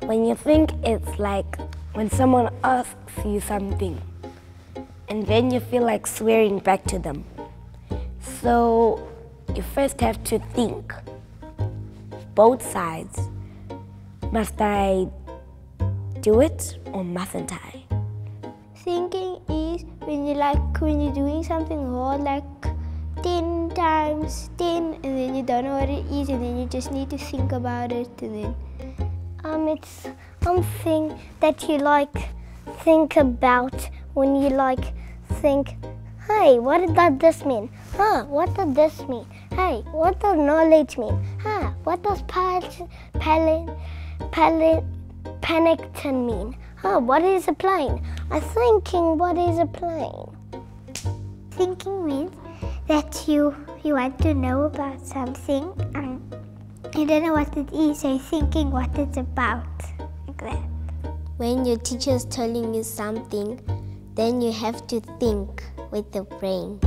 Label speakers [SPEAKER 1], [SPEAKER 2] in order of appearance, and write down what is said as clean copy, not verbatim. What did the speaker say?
[SPEAKER 1] When you think, it's like when someone asks you something and then you feel like swearing back to them. So you first have to think. Both sides. Must I do it or mustn't I?
[SPEAKER 2] Thinking is when you're doing something hard, like 10 times 10, and then you don't know what it is, and then you just need to think about it, and then
[SPEAKER 3] it's something that you think about when you think, hey, what did this mean? What did this mean? Hey, what does knowledge mean? What does Pennington mean? What is a plane? I'm thinking, what is a plane?
[SPEAKER 2] thinking means that you want to know about something and you don't know what it is, so you're thinking what it's about, like that.
[SPEAKER 4] When your teacher is telling you something, then you have to think with the brain.